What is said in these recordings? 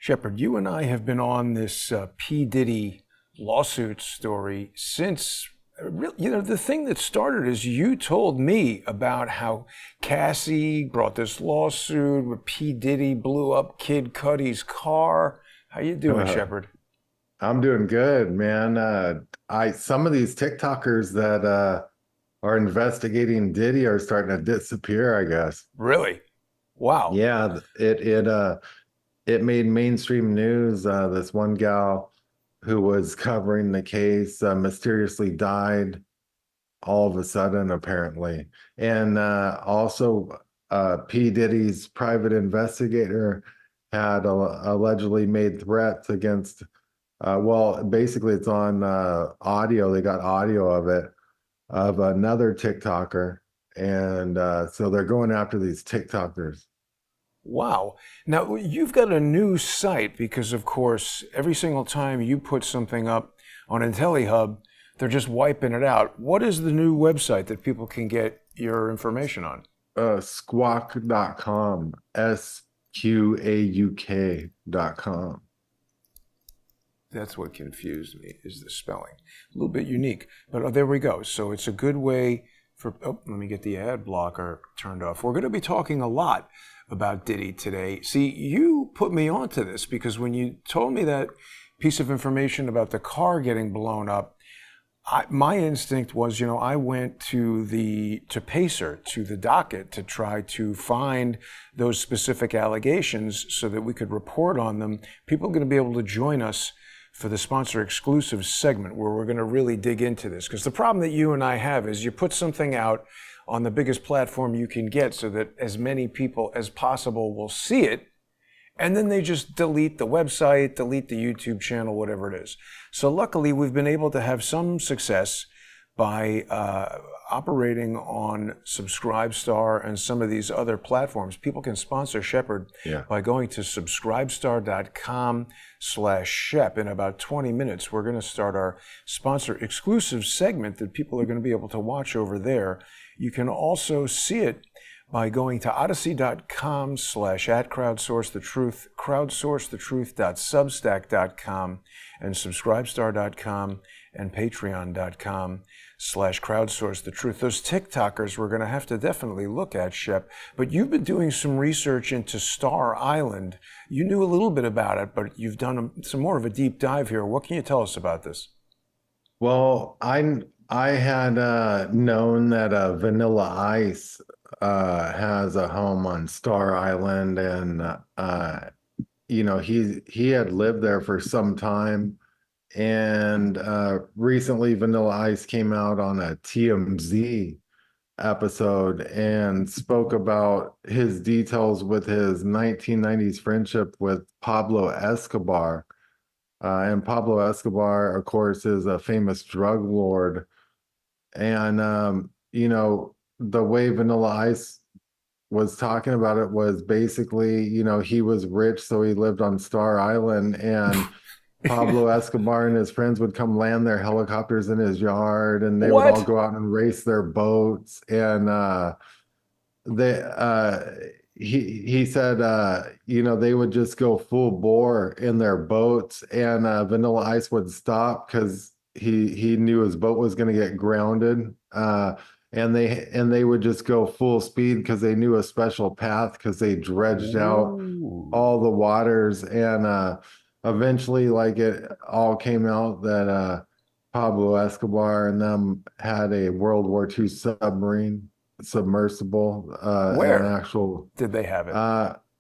Shepard, you and I have been on this P. Diddy lawsuit story since, the thing that started is you told me about how Cassie brought this lawsuit where P. Diddy blew up Kid Cudi's car. How you doing, Shepard? I'm doing good, man. I some of these TikTokers that are investigating Diddy are starting to disappear, I guess. Really? Wow. Yeah, it made mainstream news. This one gal who was covering the case mysteriously died all of a sudden, apparently. And also, P. Diddy's private investigator had allegedly made threats against. Well, basically, it's on audio. They got audio of it of another TikToker, and so they're going after these TikTokers. Wow. Now, you've got a new site because, of course, every single time you put something up on IntelliHub, they're just wiping it out. What is the new website that people can get your information on? Squawk.com, SQAUK.com. That's what confused me, is the spelling. A little bit unique, but there we go. So it's a good way for, let me get the ad blocker turned off. We're going to be talking a lot about Diddy today. See, you put me onto this because when you told me that piece of information about the car getting blown up, my instinct was, I went to Pacer, to the docket, to try to find those specific allegations so that we could report on them. People are going to be able to join us for the sponsor exclusive segment where we're going to really dig into this. Because the problem that you and I have is you put something out on the biggest platform you can get so that as many people as possible will see it, and then they just delete the website, delete the YouTube channel, whatever it is. So luckily, we've been able to have some success by operating on Subscribestar and some of these other platforms. People can sponsor Shepard by going to subscribestar.com/Shep. In about 20 minutes, we're going to start our sponsor exclusive segment that people are going to be able to watch over there. You can also see it by going to odyssey.com/@crowdsourcethetruth, crowdsourcethetruth.substack.com, and subscribestar.com and patreon.com/crowdsourcethetruth. Those TikTokers we're going to have to definitely look at, Shep. But you've been doing some research into Star Island. You knew a little bit about it, but you've done some more of a deep dive here. What can you tell us about this? Well, I had known that Vanilla Ice has a home on Star Island, and he had lived there for some time, and recently Vanilla Ice came out on a TMZ episode and spoke about his details with his 1990s friendship with Pablo Escobar. And Pablo Escobar, of course, is a famous drug lord. And, the way Vanilla Ice was talking about it was basically, he was rich, so he lived on Star Island, and Pablo Escobar and his friends would come land their helicopters in his yard, and they would all What? go out and race their boats. And he said, they would just go full bore in their boats, and Vanilla Ice would stop because he knew his boat was going to get grounded. And they would just go full speed because they knew a special path because they dredged out Ooh. all the waters. And eventually, like, it all came out that Pablo Escobar and them had a World War II submarine, submersible, an Where actual. did they have it?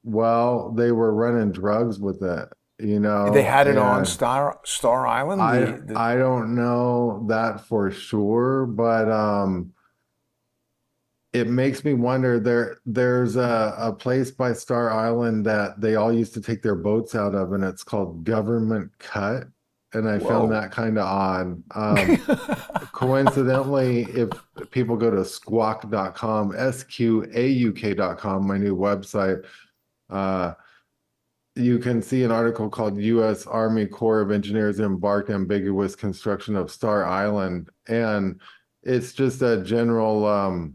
Well, they were running drugs with it, They had it on and Star Island. I don't know that for sure, but it makes me wonder. There's a place by Star Island that they all used to take their boats out of, and it's called Government Cut, and I found Whoa. that kind of odd. Coincidentally, if people go to squawk.com, SQAUK.com, my new website, you can see an article called U.S. Army Corps of Engineers embarked ambiguous construction of Star Island. And it's just a general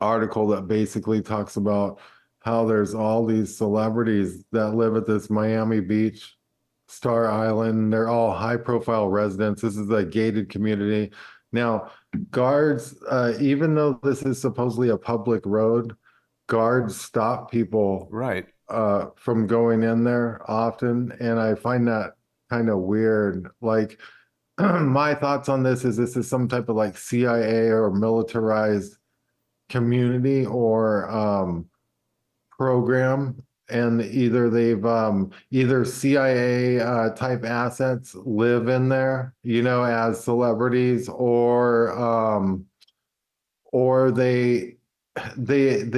article that basically talks about how there's all these celebrities that live at this Miami Beach, Star Island. They're all high profile residents. This is a gated community. Now, guards, even though this is supposedly a public road, guards stop people Right. from going in there often. And I find that kind of weird. Like, my thoughts on this is some type of like CIA or militarized community or program, and either they've either CIA type assets live in there, as celebrities, or they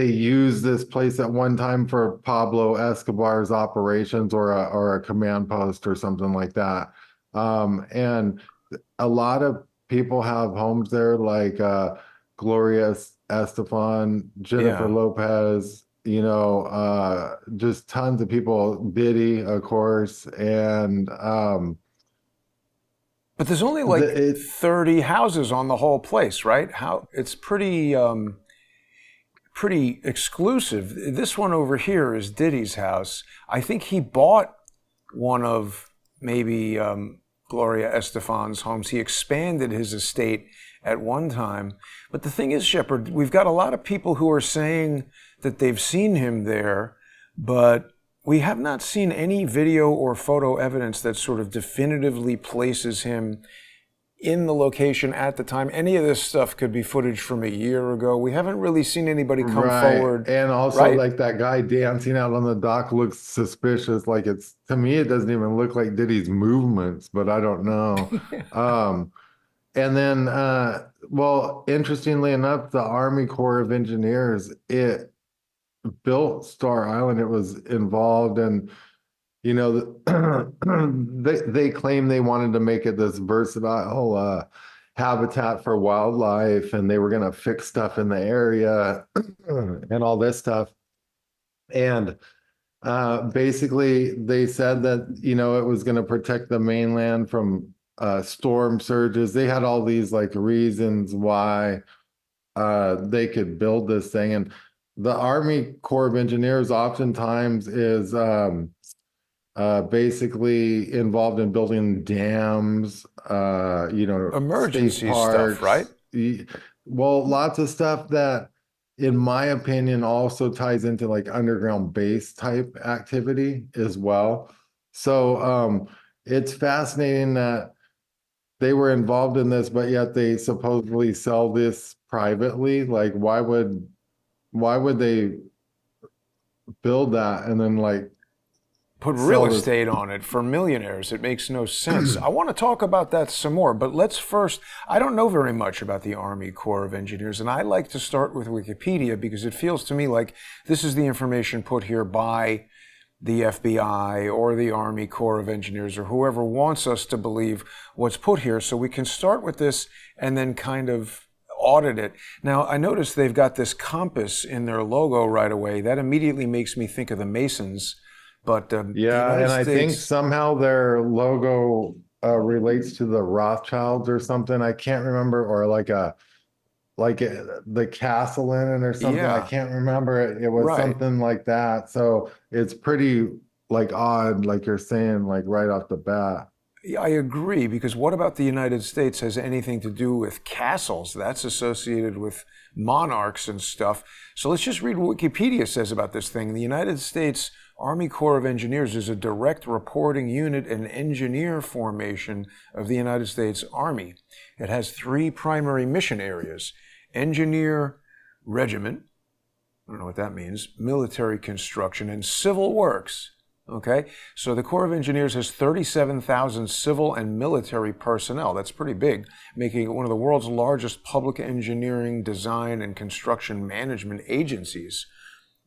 use this place at one time for Pablo Escobar's operations, or a command post or something like that. And a lot of people have homes there, like Gloria Estefan, Jennifer Yeah. Lopez, just tons of people, Diddy, of course, and But there's only the, like it 30 houses on the whole place, right? How it's pretty exclusive. This one over here is Diddy's house. I think he bought one of maybe Gloria Estefan's homes. He expanded his estate at one time. But the thing is, Shepard, we've got a lot of people who are saying that they've seen him there, but we have not seen any video or photo evidence that sort of definitively places him in the location at the time. Any of this stuff could be footage from a year ago. We haven't really seen anybody come right, forward. and also Right. like that guy dancing out on the dock looks suspicious. Like, it's, to me, it doesn't even look like Diddy's movements, but I don't know. And then, well, interestingly enough, the Army Corps of Engineers, it built Star Island. It was involved in, they claim they wanted to make it this versatile habitat for wildlife, and they were going to fix stuff in the area and all this stuff. And basically, they said that, it was going to protect the mainland from storm surges. They had all these like reasons why they could build this thing. And the Army Corps of Engineers oftentimes is basically involved in building dams, Emergency state parks. stuff, right? Well, lots of stuff that, in my opinion, also ties into like underground base type activity as well. So it's fascinating that they were involved in this, but yet they supposedly sell this privately. Like, why would they build that and then like Put sell real this? estate on it for millionaires? It makes no sense. I want to talk about that some more, but let's first, I don't know very much about the Army Corps of Engineers, and I like to start with Wikipedia because it feels to me like this is the information put here by the FBI or the Army Corps of Engineers or whoever wants us to believe what's put here, so we can start with this and then kind of audit it. Now, I noticed they've got this compass in their logo right away. That immediately makes me think of the Masons. But Yeah, and I think somehow their logo relates to the Rothschilds or something. I can't remember, or the castle in it or something. I Yeah. can't remember it. It was Right. something like that. So it's pretty like odd, like you're saying, like right off the bat. I agree, because what about the United States has anything to do with castles? That's associated with monarchs and stuff. So let's just read what Wikipedia says about this thing. The United States Army Corps of Engineers is a direct reporting unit and engineer formation of the United States Army. It has 3 primary mission areas: engineer regiment, I don't know what that means, military construction, and civil works. Okay, so the Corps of Engineers has 37,000 civil and military personnel. That's pretty big, making it one of the world's largest public engineering, design, and construction management agencies.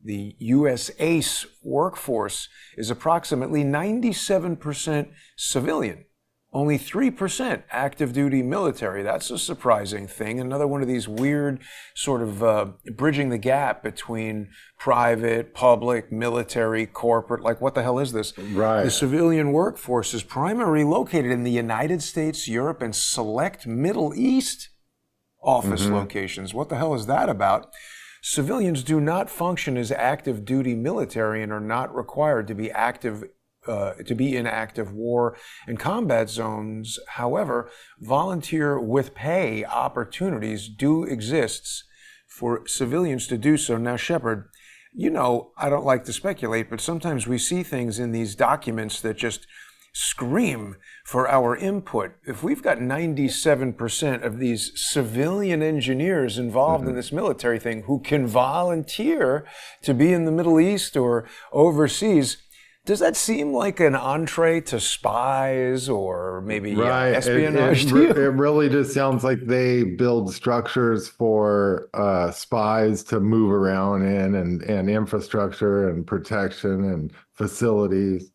The U.S. ACE workforce is approximately 97% civilian, only 3% active duty military. That's a surprising thing. Another one of these weird sort of bridging the gap between private, public, military, corporate. Like, what the hell is this? Right. The civilian workforce is primarily located in the United States, Europe, and select Middle East office locations. What the hell is that about? Civilians do not function as active duty military and are not required to be in active war and combat zones. However, volunteer with pay opportunities do exist for civilians to do so. Now, Shepard, you know, I don't like to speculate, but sometimes we see things in these documents that just scream for our input. If we've got 97% of these civilian engineers involved in this military thing who can volunteer to be in the Middle East or overseas, does that seem like an entree to spies or maybe espionage to you? It really just sounds like they build structures for spies to move around in, and infrastructure and protection and facilities.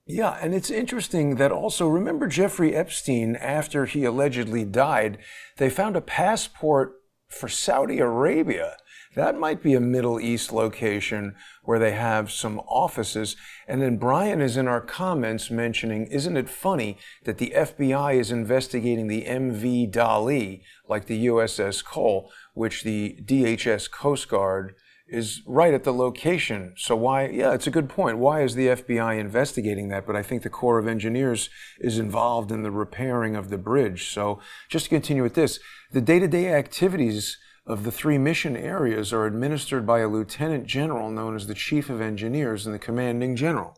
Yeah, and it's interesting that also, remember Jeffrey Epstein, after he allegedly died, they found a passport for Saudi Arabia. That might be a Middle East location where they have some offices. And then Brian is in our comments mentioning, isn't it funny that the FBI is investigating the MV Dali, like the USS Cole, which the DHS Coast Guard is right at the location. So why, yeah, it's a good point. Why is the FBI investigating that? But I think the Corps of Engineers is involved in the repairing of the bridge. So just to continue with this, the day-to-day activities of the 3 mission areas are administered by a lieutenant general known as the Chief of Engineers and the commanding general.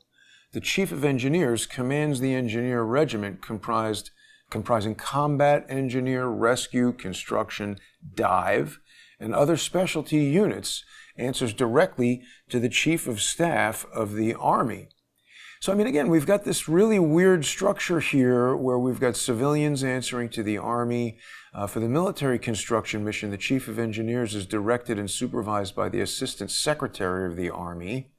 The Chief of Engineers commands the engineer regiment comprising combat engineer, rescue, construction, dive, and other specialty units, answers directly to the Chief of Staff of the Army. So, I mean, again, we've got this really weird structure here where we've got civilians answering to the Army. For the military construction mission, the Chief of Engineers is directed and supervised by the Assistant Secretary of the Army.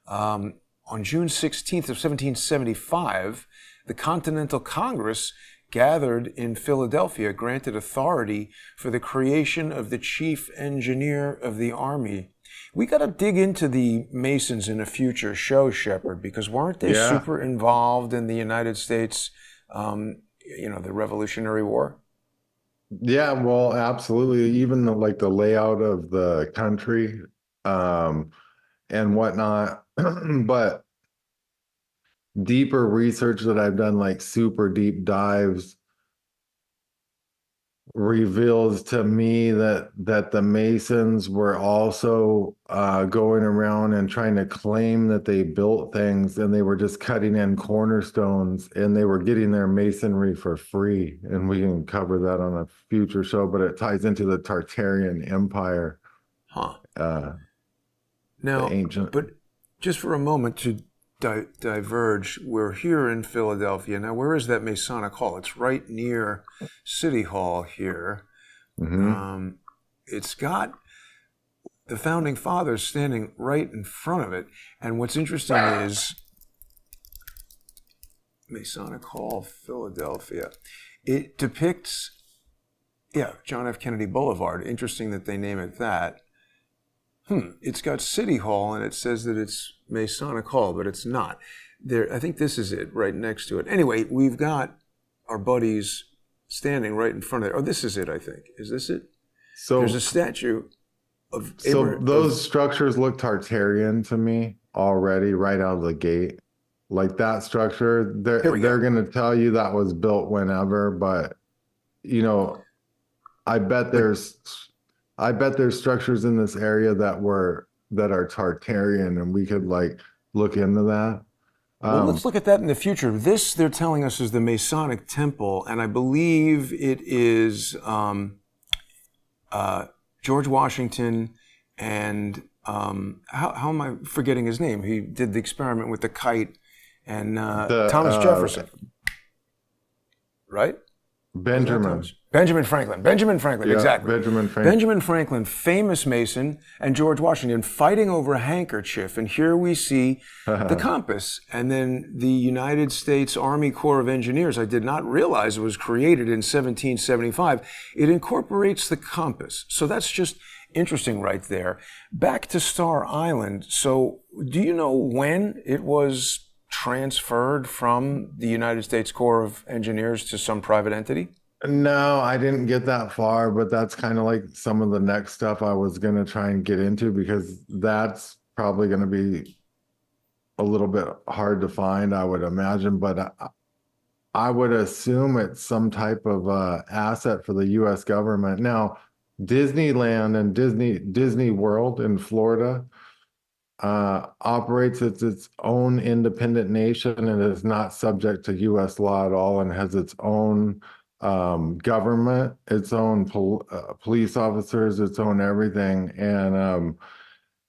On June 16th of 1775, the Continental Congress gathered in Philadelphia granted authority for the creation of the Chief Engineer of the Army. We got to dig into the Masons in a future show, Shepard, because weren't they super involved in the United States, the Revolutionary War? Yeah, well, absolutely. Even the layout of the country and whatnot. But deeper research that I've done, like super deep dives, reveals to me that the Masons were also going around and trying to claim that they built things, and they were just cutting in cornerstones, and they were getting their masonry for free. And we can cover that on a future show, but it ties into the Tartarian Empire. Now, ancient. But just for a moment to diverge, we're here in Philadelphia. Now, where is that Masonic Hall? It's right near City Hall here. It's got the Founding Fathers standing right in front of it. And what's interesting is Masonic Hall, Philadelphia. It depicts, John F. Kennedy Boulevard. Interesting that they name it that. It's got City Hall, and it says that it's Masonic Hall, but it's not. I think this is it, right next to it. Anyway, we've got our buddies standing right in front of it. Oh, this is it, I think. Is this it? So there's a statue of Abraham. So those structures look Tartarian to me already, right out of the gate. Like that structure, they're going to tell you that was built whenever, but I bet there's structures in this area that are Tartarian, and we could look into that. Well, let's look at that in the future. This, they're telling us, is the Masonic Temple, and I believe it is George Washington and how am I forgetting his name? He did the experiment with the kite, and Thomas Jefferson, right? Benjamin Franklin, exactly. Benjamin Franklin, famous Mason, and George Washington fighting over a handkerchief. And here we see the compass. And then the United States Army Corps of Engineers, I did not realize it was created in 1775. It incorporates the compass. So that's just interesting right there. Back to Star Island. So do you know when it was transferred from the United States Corps of Engineers to some private entity? No, I didn't get that far, but that's kind of like some of the next stuff I was going to try and get into because that's probably going to be a little bit hard to find, I would imagine. But I would assume it's some type of asset for the U.S. government. Now, Disneyland and Disney World in Florida operates as its own independent nation and is not subject to U.S. law at all, and has its own government, its own police officers, its own everything. And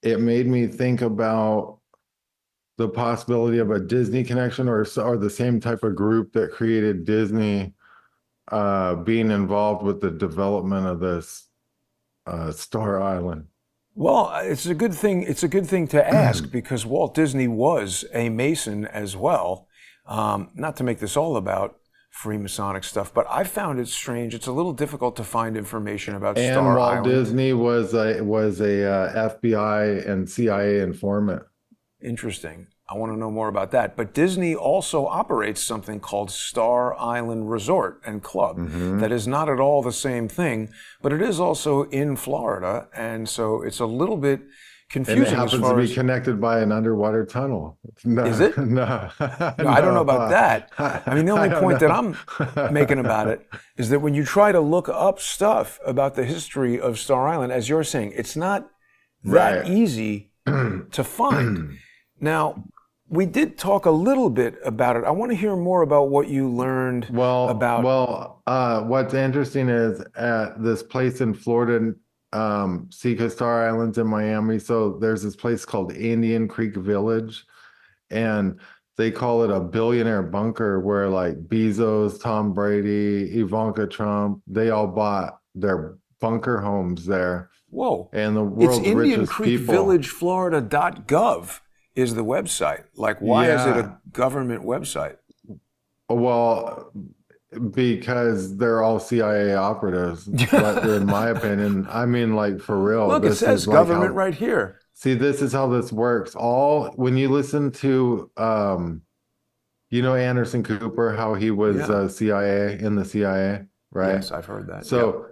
it made me think about the possibility of a Disney connection, or the same type of group that created Disney being involved with the development of this Star Island. Well, it's a good thing. It's a good thing to ask because Walt Disney was a Mason as well. Not to make this all about Freemasonic stuff, but I found it strange. It's a little difficult to find information about And Star Walt Island. Disney was a FBI and CIA informant. Interesting. I want to know more about that. But Disney also operates something called Star Island Resort and Club. That is not at all the same thing, but it is also in Florida. And so it's a little bit And it confusing as happens to far be as. connected by an underwater tunnel. No, Is it? no, No, I don't know about that. I mean, the only point that I'm making about it is that when you try to look up stuff about the history of Star Island, as you're saying, it's not that Right. easy to find. Now, we did talk a little bit about it. I want to hear more about what you learned about. What's interesting is at this place in Florida, Seca Star Islands in Miami. So there's this place called Indian Creek Village, and they call it a billionaire bunker where like Bezos, Tom Brady, Ivanka Trump, they all bought their bunker homes there. Whoa. And the It's world's richest people. IndianCreekVillageFlorida.gov is the website. Like, why is it Yeah. a government website? Well, because they're all CIA operatives, but in my opinion, I mean, like for real, Look, it this says is like government how, right here. see, this is how this works. When you listen to, Anderson Cooper, how he was Yeah. CIA in the CIA, right? Yes, I've heard that. Yep. So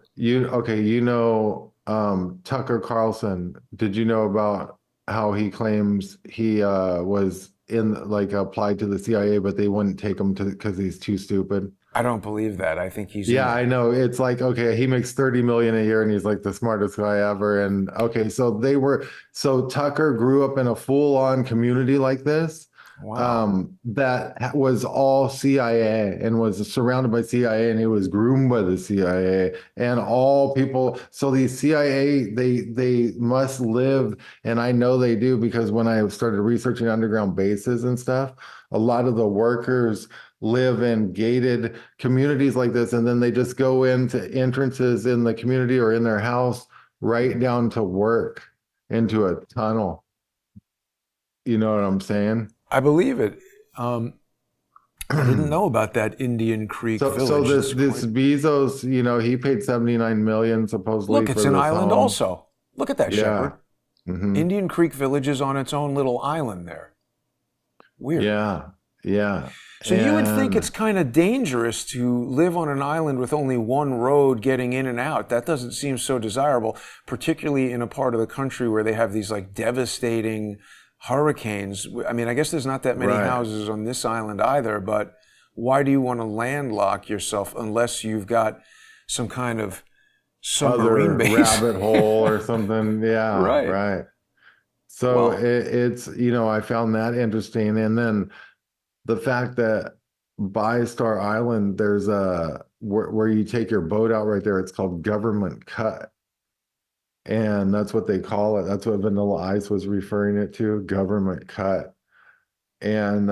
Tucker Carlson. Did you know about how he claims he was applied to the CIA, but they wouldn't take him because he's too stupid? I don't believe that. I think he's Yeah, I know. It's like, okay, he makes 30 million a year and he's like the smartest guy ever. And okay, so Tucker grew up in a full-on community like this. Wow. That was all CIA and was surrounded by CIA, and he was groomed by the CIA and all people. So the CIA, they must live, and I know they do because when I started researching underground bases and stuff, a lot of the workers live in gated communities like this, and then they just go into entrances in the community or in their house right down to work into a tunnel. You know what I'm saying? I believe it. I didn't know about that Indian Creek So Village. this Bezos, he paid 79 million supposedly Look, for it's an this island home. also. Look at that, Yeah. Shepard. Hmm. Indian Creek Village is on its own little island there. Weird. Yeah. Yeah. So you would think And it's kind of dangerous to live on an island with only one road getting in and out. That doesn't seem so desirable, particularly in a part of the country where they have these like devastating hurricanes. I mean, I guess there's not that many Right. houses on this island either, but why do you want to landlock yourself unless you've got some kind of submarine other base? rabbit hole or something. Yeah. Right. Right. So Well, it's, I found that interesting. And then the fact that by Star Island, there's where you take your boat out right there. It's called Government Cut. And that's what they call it. That's what Vanilla Ice was referring it to, Government Cut. And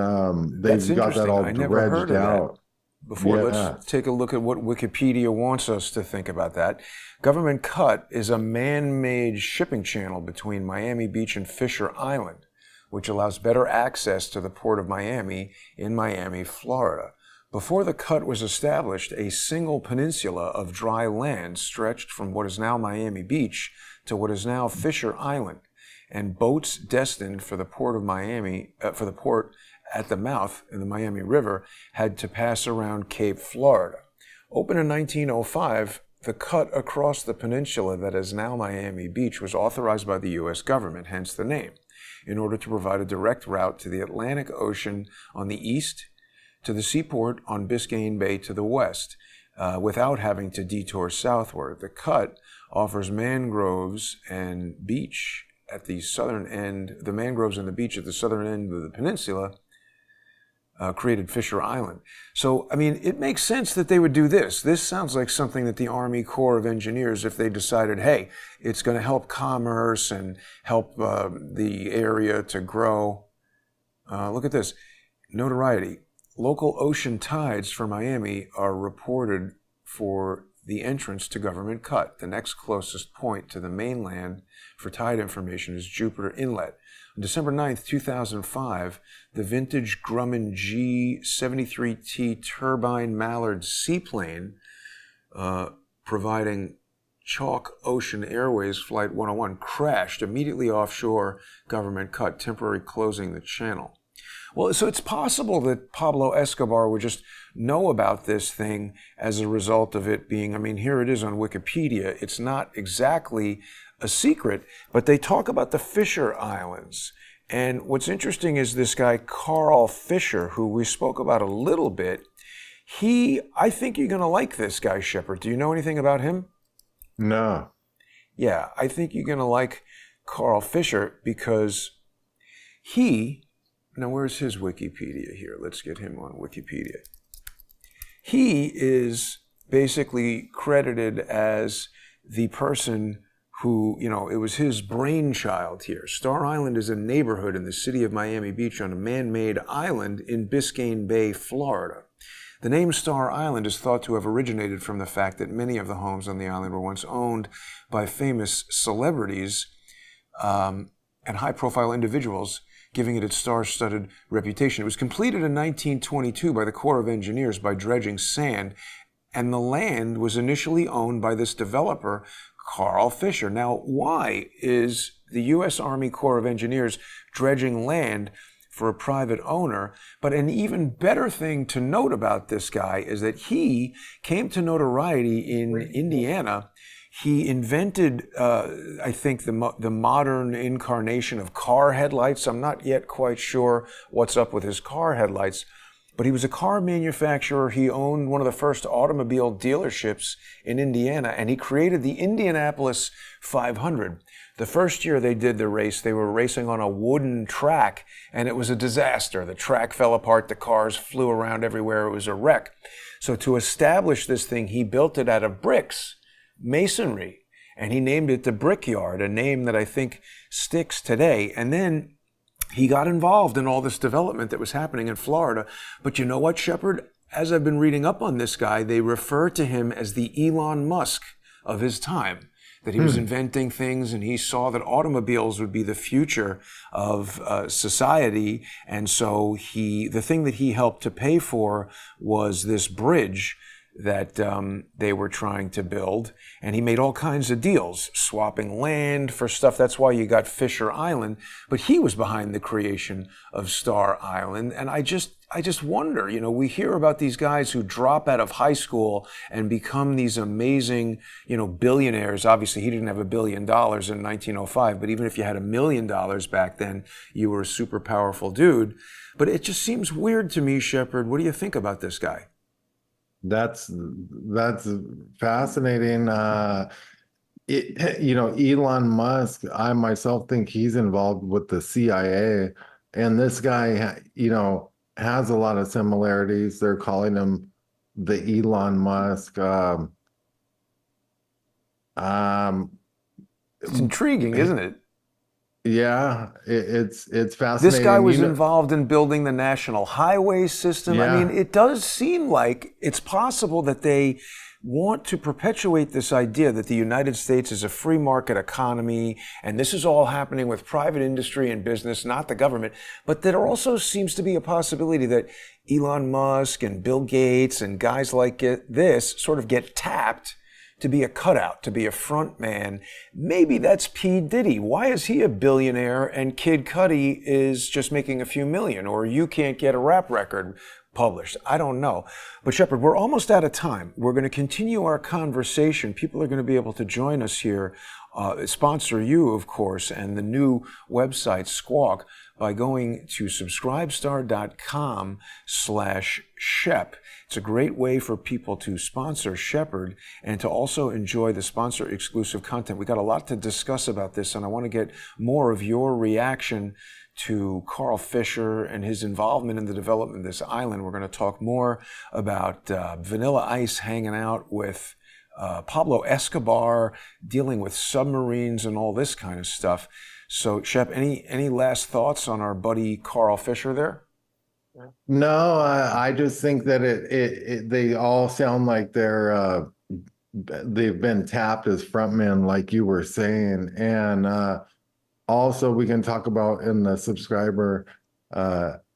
that's they've got that interesting. all I never heard dredged of that out. before. Yeah. Let's take a look at what Wikipedia wants us to think about that. Government Cut is a man-made shipping channel between Miami Beach and Fisher Island, which allows better access to the port of Miami in Miami, Florida. Before the cut was established, a single peninsula of dry land stretched from what is now Miami Beach to what is now Fisher Island, and boats destined for the port of Miami, for the port at the mouth in the Miami River, had to pass around Cape Florida. Opened in 1905, the cut across the peninsula that is now Miami Beach was authorized by the U.S. government, hence the name, in order to provide a direct route to the Atlantic Ocean on the east, to the seaport on Biscayne Bay to the west, without having to detour southward. The cut offers mangroves and beach at the southern end, the mangroves and the beach at the southern end of the peninsula, created Fisher Island. So, I mean, it makes sense that they would do this. This sounds like something that the Army Corps of Engineers, if they decided, hey, it's going to help commerce and help the area to grow. Look at this. Notoriety. Local ocean tides for Miami are reported for the entrance to Government Cut. The next closest point to the mainland for tide information is Jupiter Inlet. On December 9th, 2005, the vintage Grumman G-73T turbine Mallard seaplane providing Chalk Ocean Airways Flight 101 crashed immediately offshore Government Cut, temporarily closing the channel. Well, so it's possible that Pablo Escobar would just know about this thing as a result of it being, I mean, here it is on Wikipedia. It's not exactly a secret, but they talk about the Fisher Islands. And what's interesting is this guy, Carl Fisher, who we spoke about a little bit. I think you're going to like this guy, Shepard. Do you know anything about him? No. Yeah, I think you're going to like Carl Fisher because now where's his Wikipedia here? Let's get him on Wikipedia. He is basically credited as the person who, it was his brainchild here. Star Island is a neighborhood in the city of Miami Beach on a man-made island in Biscayne Bay, Florida. The name Star Island is thought to have originated from the fact that many of the homes on the island were once owned by famous celebrities and high-profile individuals, giving it its star-studded reputation. It was completed in 1922 by the Corps of Engineers by dredging sand, and the land was initially owned by this developer, Carl Fisher. Now, why is the U.S. Army Corps of Engineers dredging land for a private owner? But an even better thing to note about this guy is that he came to notoriety in Indiana. He invented, I think, the modern incarnation of car headlights. I'm not yet quite sure what's up with his car headlights, but he was a car manufacturer. He owned one of the first automobile dealerships in Indiana, and he created the Indianapolis 500. The first year they did the race, they were racing on a wooden track, and it was a disaster. The track fell apart, the cars flew around everywhere, it was a wreck. So to establish this thing, he built it out of bricks, masonry, and he named it the Brickyard, a name that I think sticks today. And then he got involved in all this development that was happening in Florida. But you know what, Shepard? As I've been reading up on this guy, they refer to him as the Elon Musk of his time, that he was inventing things and he saw that automobiles would be the future of society. And so the thing that he helped to pay for was this bridge that they were trying to build, and he made all kinds of deals, swapping land for stuff. That's why you got Fisher Island, but he was behind the creation of Star Island. And I just wonder, we hear about these guys who drop out of high school and become these amazing, billionaires. Obviously, he didn't have $1 billion in 1905, but even if you had $1 million back then, you were a super powerful dude. But it just seems weird to me, Shepard. What do you think about this guy? That's fascinating. Elon Musk, I myself think he's involved with the CIA, and this guy, has a lot of similarities. They're calling him the Elon Musk. It's intriguing, isn't it? Yeah, it's fascinating. This guy was involved in building the national highway system. Yeah. I mean, it does seem like it's possible that they want to perpetuate this idea that the United States is a free market economy, and this is all happening with private industry and business, not the government. But there also seems to be a possibility that Elon Musk and Bill Gates and guys like this sort of get tapped to be a cutout, to be a front man. Maybe that's P. Diddy. Why is he a billionaire and Kid Cudi is just making a few million, or you can't get a rap record published? I don't know. But Shepard, we're almost out of time. We're going to continue our conversation. People are going to be able to join us here, sponsor you, of course, and the new website, Squawk, by going to subscribestar.com/Shep. It's a great way for people to sponsor Shepard and to also enjoy the sponsor exclusive content. We got a lot to discuss about this, and I want to get more of your reaction to Carl Fisher and his involvement in the development of this island. We're going to talk more about Vanilla Ice hanging out with Pablo Escobar, dealing with submarines and all this kind of stuff. So, Shep, any last thoughts on our buddy Carl Fisher there? No, I just think that they all sound like they've been tapped as frontmen, like you were saying. And also, we can talk about in the subscriber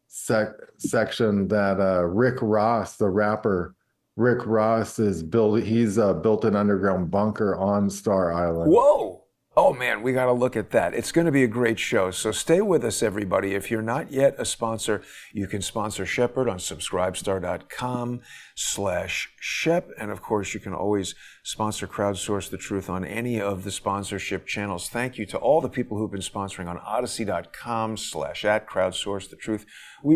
section that Rick Ross, the rapper, Rick Ross he's built an underground bunker on Star Island. Whoa! Oh man, we got to look at that. It's going to be a great show. So stay with us, everybody. If you're not yet a sponsor, you can sponsor Shepard on subscribestar.com/Shep. And of course, you can always sponsor Crowdsource the Truth on any of the sponsorship channels. Thank you to all the people who've been sponsoring on Odyssey.com/@Crowdsource the Truth. We